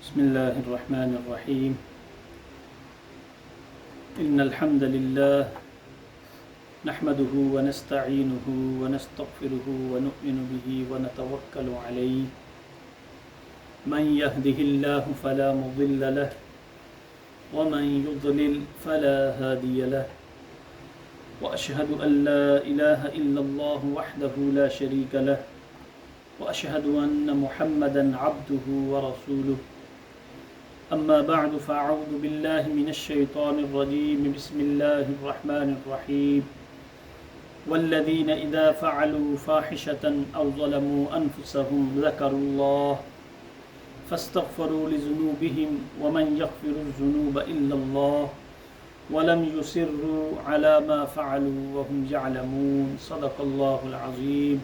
بسم الله الرحمن الرحيم إن الحمد لله نحمده ونستعينه ونستغفره ونؤمن به ونتوكل عليه من يهده الله فلا مضل له ومن يضلل فلا هادي له وأشهد أن لا إله إلا الله وحده لا شريك له وأشهد أن محمدا عبده ورسوله أما بعد فأعوذ بالله من الشيطان الرجيم بسم الله الرحمن الرحيم والذين إذا فعلوا فاحشة أو ظلموا أنفسهم ذكروا الله فاستغفروا لذنوبهم ومن يغفر الذنوب إلا الله ولم يصروا على ما فعلوا وهم يعلمون صدق الله العظيم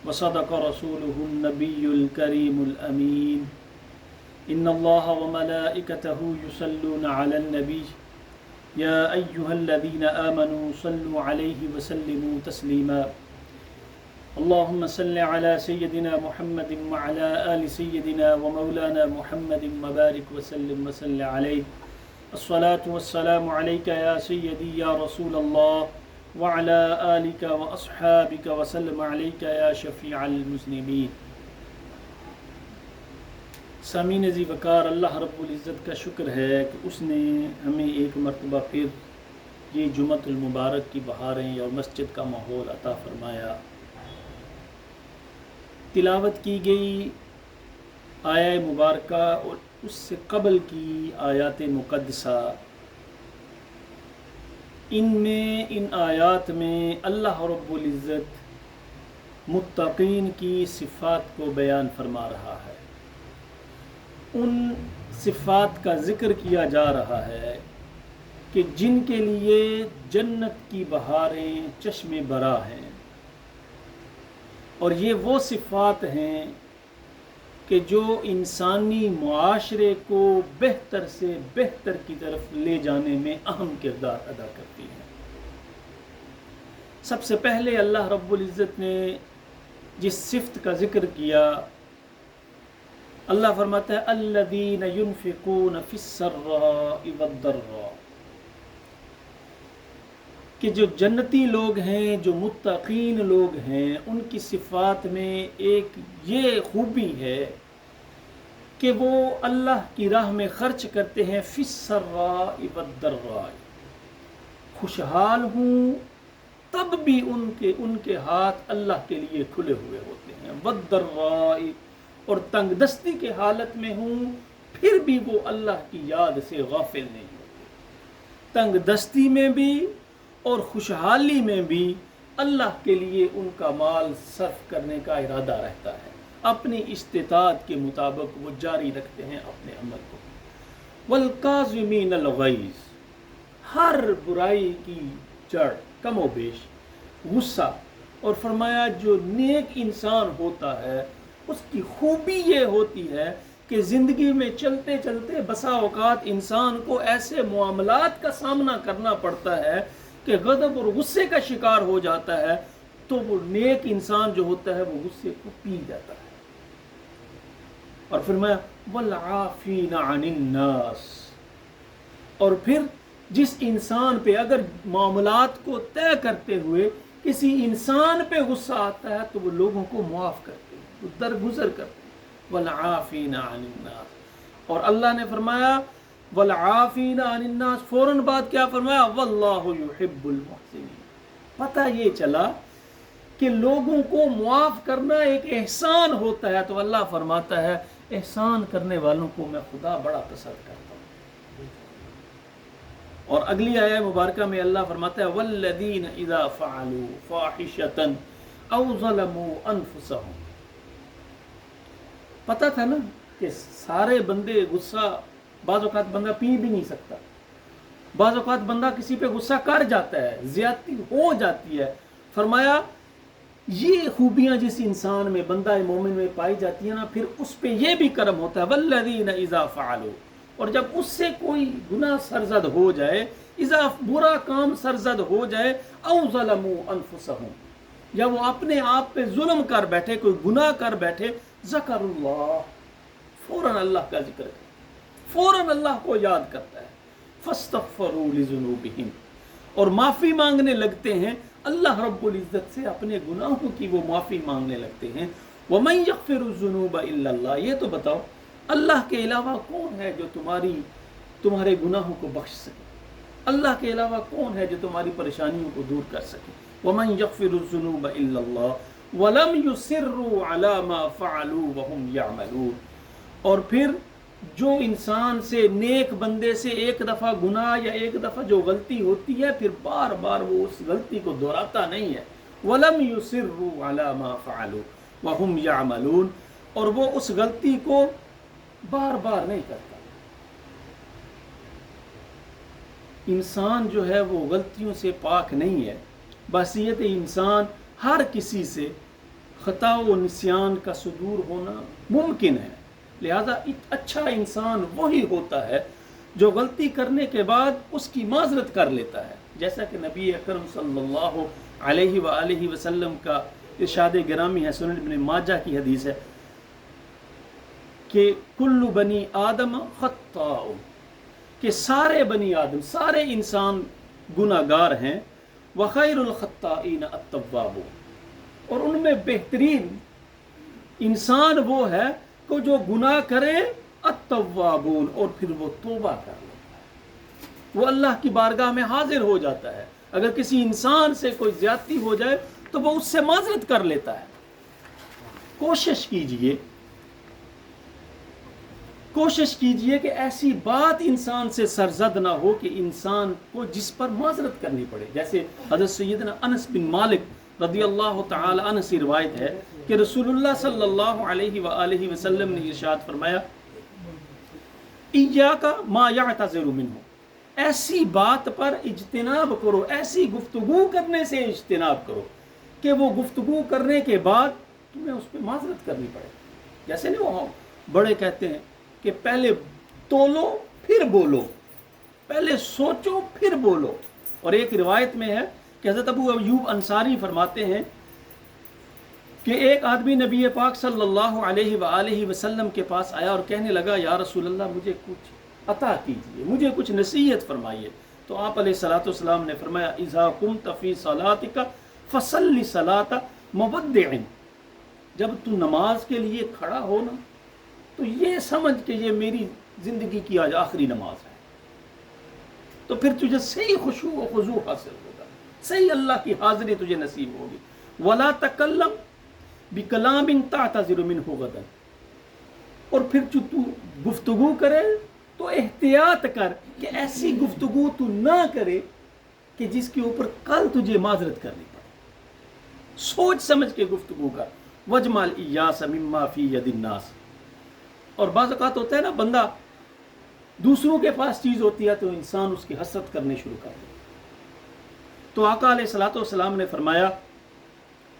وصدق رسوله النبي الكريم الأمين إن الله وملائكته يصلون على النبي يا أيها الذين آمنوا صلوا عليه وسلموا تسليما اللهم صل على سيدنا محمد وعلى آل سيدنا ومولانا محمد وبارك وسلم وصل عليه الصلاة والسلام عليك يا سيدي يا رسول الله وعلى آلك وأصحابك وسلم عليك يا شفيع المذنبين. سامعین عزیز وقار، اللہ رب العزت کا شکر ہے کہ اس نے ہمیں ایک مرتبہ پھر یہ جمعۃ المبارک کی بہاریں اور مسجد کا ماحول عطا فرمایا. تلاوت کی گئی آیہ مبارکہ اور اس سے قبل کی آیات مقدسہ، ان آیات میں اللہ رب العزت متقین کی صفات کو بیان فرما رہا ہے. ان صفات کا ذکر کیا جا رہا ہے کہ جن کے لیے جنت کی بہاریں چشم برا ہیں، اور یہ وہ صفات ہیں کہ جو انسانی معاشرے کو بہتر سے بہتر کی طرف لے جانے میں اہم کردار ادا کرتی ہیں. سب سے پہلے اللہ رب العزت نے جس صفت کا ذکر کیا، اللہ فرماتا ہے الذین ينفقون فی السراء والضراء، کہ جو جنتی لوگ ہیں، جو متقین لوگ ہیں، ان کی صفات میں ایک یہ خوبی ہے کہ وہ اللہ کی راہ میں خرچ کرتے ہیں فی السراء والضراء. خوشحال ہوں تب بھی ان کے ہاتھ اللہ کے لیے کھلے ہوئے ہوتے ہیں، والضراء، اور تنگ دستی کے حالت میں ہوں پھر بھی وہ اللہ کی یاد سے غافل نہیں ہوتے. تنگ دستی میں بھی اور خوشحالی میں بھی اللہ کے لیے ان کا مال صرف کرنے کا ارادہ رہتا ہے. اپنی استطاعت کے مطابق وہ جاری رکھتے ہیں اپنے عمل کو. والکاظمین الغیظ، ہر برائی کی جڑ کم و بیش غصہ. اور فرمایا جو نیک انسان ہوتا ہے اس کی خوبی یہ ہوتی ہے کہ زندگی میں چلتے چلتے بسا اوقات انسان کو ایسے معاملات کا سامنا کرنا پڑتا ہے کہ غضب اور غصے کا شکار ہو جاتا ہے، تو وہ نیک انسان جو ہوتا ہے وہ غصے کو پی جاتا ہے. اور فرمایا والعافین عن الناس، اور پھر جس انسان پہ اگر معاملات کو طے کرتے ہوئے کسی انسان پہ غصہ آتا ہے تو وہ لوگوں کو معاف کرتے ہیں، درگزر کرتے ہیں. والعافین عن الناس، اور اللہ نے فرمایا والعافین عن الناس، فوراً بعد کیا فرمایا واللہ یحب المحسنین. پتہ یہ چلا کہ لوگوں کو معاف کرنا ایک احسان ہوتا ہے، تو اللہ فرماتا ہے احسان کرنے والوں کو میں خدا بڑا پسند کرتا ہوں. اور اگلی آیہ مبارکہ میں اللہ فرماتا ہے والذین اذا فعلوا فاحشۃ او ظلموا انفسهم. پتہ تھا نا کہ سارے بندے غصہ، بعض اوقات بندہ پی بھی نہیں سکتا، بعض اوقات بندہ کسی پہ غصہ کر جاتا ہے، زیادتی ہو جاتی ہے. فرمایا یہ خوبیاں جس انسان میں، بندہ مومن میں پائی جاتی ہیں نا، پھر اس پہ یہ بھی کرم ہوتا ہے والذین اذا فعلوا، اور جب اس سے کوئی گناہ سرزد ہو جائے، اذا برا کام سرزد ہو جائے، او ظلموا انفسهم، یا وہ اپنے آپ پہ ظلم کر بیٹھے، کوئی گناہ کر بیٹھے، ذکر اللہ، فوراً اللہ کا ذکر کرتا ہے، فوراً اللہ کو یاد کرتا ہے. فاستغفروا لذنوبہم، اور معافی مانگنے لگتے ہیں اللہ رب العزت سے، اپنے گناہوں کی وہ معافی مانگنے لگتے ہیں. وَمَن يَغْفِرُ الذُّنُوبَ إِلَّا اللَّهُ، یہ تو بتاؤ اللہ کے علاوہ کون ہے جو تمہارے گناہوں کو بخش سکے؟ اللہ کے علاوہ کون ہے جو تمہاری پریشانیوں کو دور کر سکے؟ وَمَن يَغْفِرُ الذُّنُوبَ إِلَّا اللَّهُ وَلَمْ يُصِرُّوا عَلَى مَا فَعَلُوا وَهُمْ يَعْمَلُونَ، اور پھر جو انسان سے، نیک بندے سے ایک دفعہ گناہ یا ایک دفعہ جو غلطی ہوتی ہے، پھر بار بار وہ اس غلطی کو دہراتا نہیں ہے. وَلَمْ يُصِرُّوا عَلَى مَا فَعَلُوا وَهُمْ يَعْمَلُونَ، اور وہ اس غلطی کو بار بار نہیں کرتا. انسان جو ہے وہ غلطیوں سے پاک نہیں ہے. بحیثیت انسان ہر کسی سے خطا و نسیان کا صدور ہونا ممکن ہے. لہذا ایک اچھا انسان وہی ہوتا ہے جو غلطی کرنے کے بعد اس کی معذرت کر لیتا ہے، جیسا کہ نبی اکرم صلی اللہ علیہ وآلہ وسلم کا ارشاد گرامی ہے، سنن ابن ماجہ کی حدیث ہے کہ کل بنی آدم خطاء، کہ سارے بنی آدم، سارے انسان گناہ گار ہیں. وخیر الخطائین التواب، اور ان میں بہترین انسان وہ ہے کہ جو گناہ کرے التوابون، اور پھر وہ توبہ کر لیتا ہے، وہ اللہ کی بارگاہ میں حاضر ہو جاتا ہے. اگر کسی انسان سے کوئی زیادتی ہو جائے تو وہ اس سے معذرت کر لیتا ہے. کوشش کیجئے کہ ایسی بات انسان سے سرزد نہ ہو کہ انسان کو جس پر معذرت کرنی پڑے. جیسے حضرت سیدنا انس بن مالک رضی اللہ تعالی عنہ سے روایت ہے کہ رسول اللہ صلی اللہ علیہ وآلہ وسلم نے ارشاد فرمایا ایاک ما یعتذر منہ، ایسی بات پر اجتناب کرو، ایسی گفتگو کرنے سے اجتناب کرو کہ وہ گفتگو کرنے کے بعد تمہیں اس پہ معذرت کرنی پڑے. جیسے نہیں وہ بڑے کہتے ہیں کہ پہلے تولو پھر بولو، پہلے سوچو پھر بولو. اور ایک روایت میں ہے کہ حضرت ابو ایوب انصاری فرماتے ہیں کہ ایک آدمی نبی پاک صلی اللہ علیہ وآلہ وسلم کے پاس آیا اور کہنے لگا یا رسول اللہ مجھے کچھ عطا کیجیے، مجھے کچھ نصیحت فرمائیے. تو آپ علیہ الصلوۃ والسلام نے فرمایا اذا قمت فی صلاتک فصلی صلاۃ مودع، جب تو نماز کے لیے کھڑا ہو نا تو یہ سمجھ کہ یہ میری زندگی کی آج آخری نماز ہے، تو پھر تجھے صحیح خشوع و خضوع حاصل ہوگا، صحیح اللہ کی حاضری تجھے نصیب ہوگی. ولا تکلم بکلام تعتذر منہ غدا، اور پھر جو تو گفتگو کرے تو احتیاط کر کہ ایسی گفتگو تو نہ کرے کہ جس کے اوپر کل تجھے معذرت کرنی پڑے. سوچ سمجھ کے گفتگو کر. وجمل ایاس مما فی ید الناس، اور بعض اوقات ہوتا ہے نا بندہ دوسروں کے پاس چیز ہوتی ہے تو انسان اس کی حسد کرنے شروع کر دے. تو آقا علیہ الصلوۃ والسلام نے فرمایا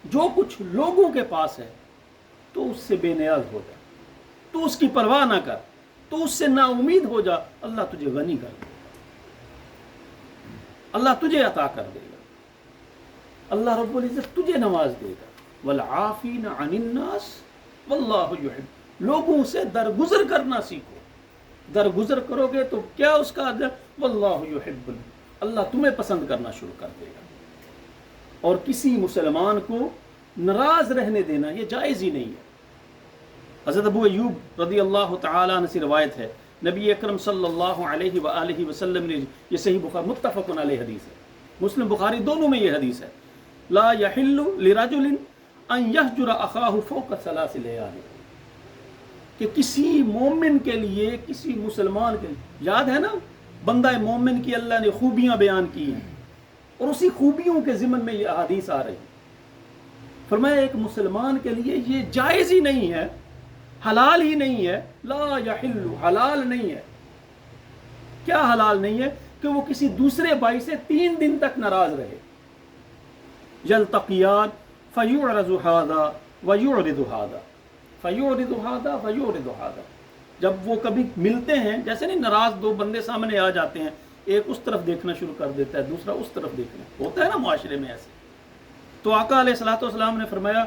جو کچھ لوگوں کے پاس ہے تو اس سے بے نیاز ہو جا، تو اس کی پرواہ نہ کر، تو اس سے نا امید ہو جا. اللہ تجھے غنی کر دے گا، اللہ تجھے عطا کر دے گا، اللہ رب العزت تجھے نواز دے گا. والعافین عن الناس واللہ یحب، لوگوں سے درگزر کرنا سیکھو. درگزر کرو گے تو کیا اس کا اجر؟ واللہ یحب، اللہ تمہیں پسند کرنا شروع کر دے گا. اور کسی مسلمان کو ناراض رہنے دینا یہ جائز ہی نہیں ہے. حضرت ابو ایوب رضی اللہ تعالی عنہ سے روایت ہے نبی اکرم صلی اللہ علیہ وآلہ وسلم نے، یہ صحیح بخاری متفق علیہ حدیث ہے، مسلم بخاری دونوں میں یہ حدیث ہے، لا یحل لرجل ان یہجر اخاہ فوق ثلاث لیال، کہ کسی مومن کے لیے، کسی مسلمان کے لیے، یاد ہے نا بندہ مومن کی اللہ نے خوبیاں بیان کی ہیں اور اسی خوبیوں کے ضمن میں یہ احادیث آ رہی. فرمایا ایک مسلمان کے لیے یہ جائز ہی نہیں ہے، حلال ہی نہیں ہے. لا یحل، حلال نہیں ہے. کیا حلال نہیں ہے؟ کہ وہ کسی دوسرے بھائی سے 3 دن تک ناراض رہے. یلتقیان فیعرض ھذا ویعرض ھذا فیعرض ھذا ویعرض ھذا، جب وہ کبھی ملتے ہیں، جیسے نہیں ناراض دو بندے سامنے آ جاتے ہیں، ایک اس طرف دیکھنا شروع کر دیتا ہے، دوسرا اس طرف دیکھنا، ہوتا ہے نا معاشرے میں ایسے. تو آقا علیہ الصلوۃ والسلام نے فرمایا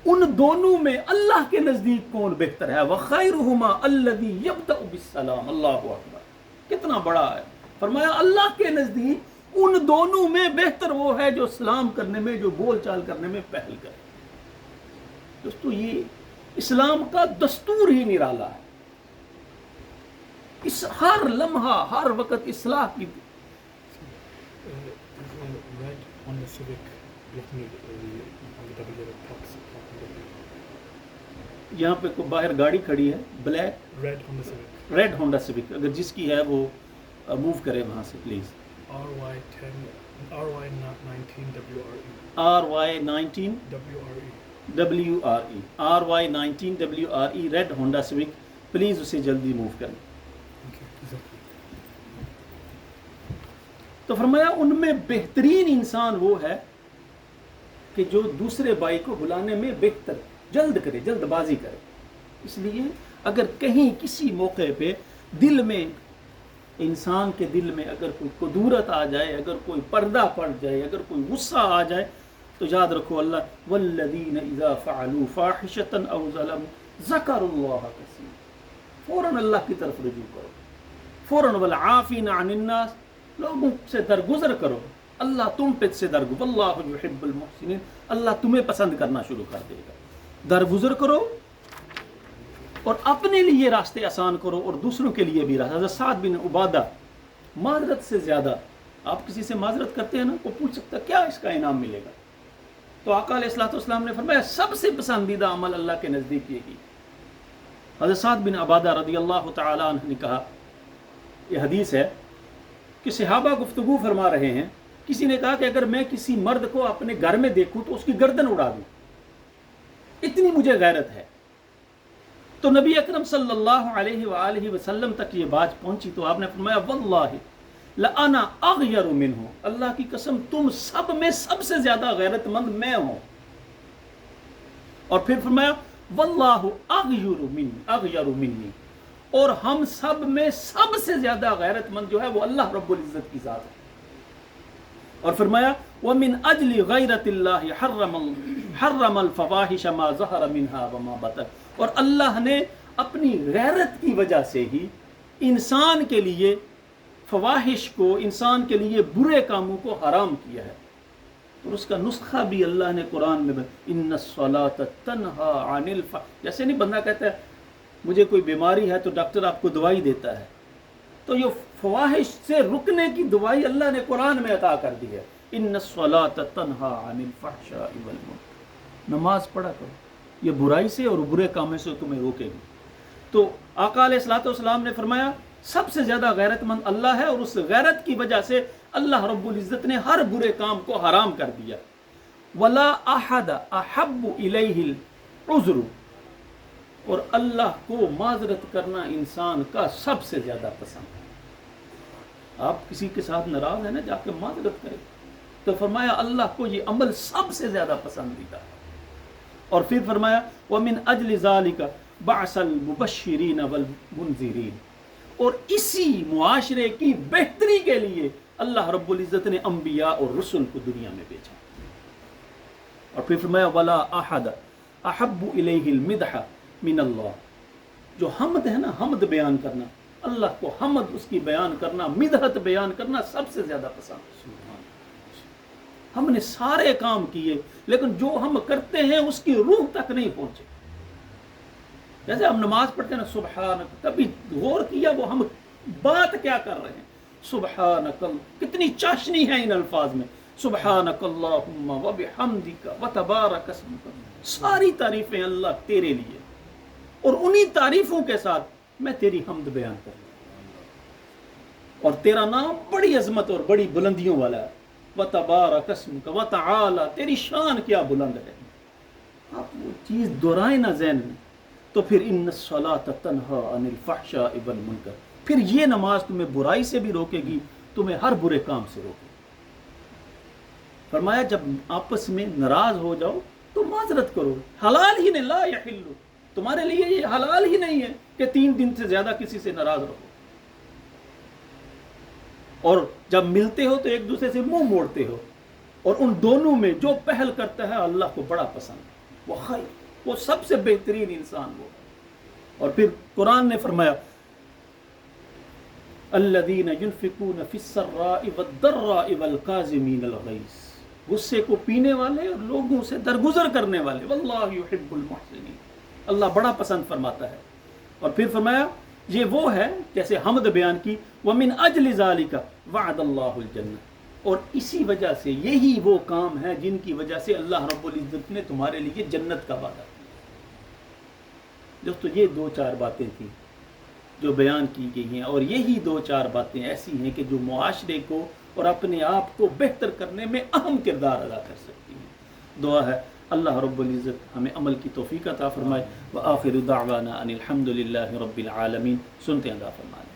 ان دونوں میں اللہ کے نزدیک کون بہتر ہے؟ وَخَيْرُهُمَا الَّذِي يَبْدَأُ بِالسَّلَامِ. اللہ اکبر، کتنا بڑا ہے. فرمایا اللہ کے نزدیک ان دونوں میں بہتر وہ ہے جو سلام کرنے میں، جو بول چال کرنے میں پہل کرے. دوستو یہ اسلام کا دستور ہی نرالا ہے. اس ہر لمحہ ہر وقت اصلاح کی. یہاں پہ کوئی باہر گاڑی کھڑی ہے بلیک ریڈ ہونڈا سیوک، اگر جس کی ہے وہ موو کرے وہاں سے please. RY19 RY19 red Honda Civic, please اسے جلدی موو کریں. تو فرمایا ان میں بہترین انسان وہ ہے کہ جو دوسرے بھائی کو بلانے میں بہتر جلد کرے، جلد بازی کرے. اس لیے اگر کہیں کسی موقع پہ دل میں، انسان کے دل میں اگر کوئی کدورت آ جائے، اگر کوئی پردہ پڑ جائے، اگر کوئی غصہ آ جائے، تو یاد رکھو اللہ والذین اذا فعلوا فاحشۃ او ظلموا ذکروا اللہ کثیرا، فوراً اللہ کی طرف رجوع کرو، فوراً والعافین عن الناس، لوگوں سے درگزر کرو. اللہ تم پہ سے درگزر، واللہ یحب المحسنین، اللہ تمہیں پسند کرنا شروع کر دے گا. درگزر کرو اور اپنے لیے راستے آسان کرو اور دوسروں کے لیے بھی راستے. حضرت سعد بن عبادہ، معذرت سے زیادہ، آپ کسی سے معذرت کرتے ہیں نا، وہ پوچھ سکتا کیا اس کا انعام ملے گا. تو آقا علیہ الصلوۃ والسلام نے فرمایا سب سے پسندیدہ عمل اللہ کے نزدیک یہی. حضرت سعد بن عبادہ رضی اللہ تعالی عنہ نے کہا، یہ حدیث ہے کہ صحابہ گفتگو فرما رہے ہیں، کسی نے کہا کہ اگر میں کسی مرد کو اپنے گھر میں دیکھوں تو اس کی گردن اڑا دوں، اتنی مجھے غیرت ہے. تو نبی اکرم صلی اللہ علیہ وآلہ وسلم تک یہ بات پہنچی تو آپ نے فرمایا واللہ لأنا اغیر منہ، اللہ کی قسم تم سب میں سب سے زیادہ غیرت مند میں ہوں. اور پھر فرمایا واللہ اغیر منی، اور ہم سب میں سب سے زیادہ غیرت مند جو ہے وہ اللہ رب العزت کی ذات ہے. اور فرمایا وَمِنْ أَجْلِ غَيْرَةِ اللَّهِ حَرَّمَ الْفَوَاحِشَ مَا ظَهَرَ مِنْهَا وَمَا بَطَنَ، اور اللہ نے اپنی غیرت کی وجہ سے ہی انسان کے لیے فواحش کو، انسان کے لیے برے کاموں کو حرام کیا ہے. اور اس کا نسخہ بھی اللہ نے قرآن میں إِنَّ الصَّلَاةَ تَنْهَا عَنِ الْفَحْشَاءِ. جیسے نہیں بندہ کہتا ہے مجھے کوئی بیماری ہے تو ڈاکٹر آپ کو دوائی دیتا ہے، تو یہ فواحش سے رکنے کی دوائی اللہ نے قرآن میں عطا کر دی ہے. ان الصلاۃ تنہا عن الفحشاء والمنکر، نماز پڑھا کرو، یہ برائی سے اور برے کاموں سے تمہیں روکے گی. تو آقا علیہ الصلوۃ والسلام نے فرمایا سب سے زیادہ غیرت مند اللہ ہے، اور اس غیرت کی وجہ سے اللہ رب العزت نے ہر برے کام کو حرام کر دیا. ولا احد احب الیہ العذر، اور اللہ کو معذرت کرنا انسان کا سب سے زیادہ پسند ہے. آپ کسی کے ساتھ ناراض ہیں نا، جا کے معذرت کریں. تو فرمایا اللہ کو یہ عمل سب سے زیادہ پسندیدہ ہے. اور پھر فرمایا وَمِنْ أَجْلِ ذَلِكَ بَعْثَ الْمُبَشِّرِينَ وَالْمُنذِرِينَ، اور اسی معاشرے کی بہتری کے لیے اللہ رب العزت نے انبیاء اور رسل کو دنیا میں بھیجا. اور پھر فرمایا وَلَا أَحَدَ أَحَبُّ إِلَيْهِ الْمِدْحَ مِنَ اللَّهِ، جو حمد ہے نا، حمد بیان کرنا، اللہ کو حمد اس کی بیان کرنا، مدحت بیان کرنا سب سے زیادہ پسند. ہم نے سارے کام کیے لیکن جو ہم کرتے ہیں اس کی روح تک نہیں پہنچے. جیسے ہم نماز پڑھتے ہیں نا سبحانک، کبھی غور کیا وہ ہم بات کیا کر رہے ہیں؟ سبحانک، کتنی چاشنی ہے ان الفاظ میں، سبحانک اللہم وبحمدک وتبارک اسمک، ساری تعریفیں اللہ تیرے لیے، اور انہی تعریفوں کے ساتھ میں تیری حمد بیان کروں، اور تیرا نام بڑی عظمت اور بڑی بلندیوں والا ہے. وَتَبَارَكَ اسْمُكَ وَتَعَالَى، تیری شان کیا بلند ہے. آپ وہ چیز دہرائیں نا ذہن میں. تو پھر ان الصلاۃ تنہا عن الفحشاء والمنکر، پھر یہ نماز تمہیں برائی سے بھی روکے گی، تمہیں ہر برے کام سے روکے گی. فرمایا جب آپس میں ناراض ہو جاؤ تو معذرت کرو. حلال ہی نہیں، لا یحل، تمہارے لیے یہ حلال ہی نہیں ہے کہ 3 دن سے زیادہ کسی سے ناراض رہو. اور جب ملتے ہو تو ایک دوسرے سے منہ موڑتے ہو، اور ان دونوں میں جو پہل کرتا ہے اللہ کو بڑا پسند ہے. وہ خیر، وہ سب سے بہترین انسان وہ ہے۔ اور پھر قرآن نے فرمایا الذین ينفقون فی السراء والضراء والکاظمین الغیظ، غصے کو پینے والے اور لوگوں سے درگزر کرنے والے، واللہ یحب المحسنین، اللہ بڑا پسند فرماتا ہے۔ اور پھر فرمایا یہ وہ ہے، جیسے حمد بیان کی، وَمِنْ أَجْلِ ذَلِكَ وَعَدَ اللَّهُ الْجَنَّةَ، اور اسی وجہ سے، یہی وہ کام ہے جن کی وجہ سے اللہ رب العزت نے تمہارے لیے جنت کا وعدہ کیا۔ دوستو یہ دو چار باتیں تھیں جو بیان کی گئی ہیں، اور یہی دو چار باتیں ایسی ہیں کہ جو معاشرے کو اور اپنے آپ کو بہتر کرنے میں اہم کردار ادا کر سکتی ہیں۔ دعا ہے اللہ رب العزت ہمیں عمل کی توفیق عطا فرمائے۔ وآخر دعوانا ان الحمد للہ رب العالمین۔ سنتے ہیں، عطا فرمائے۔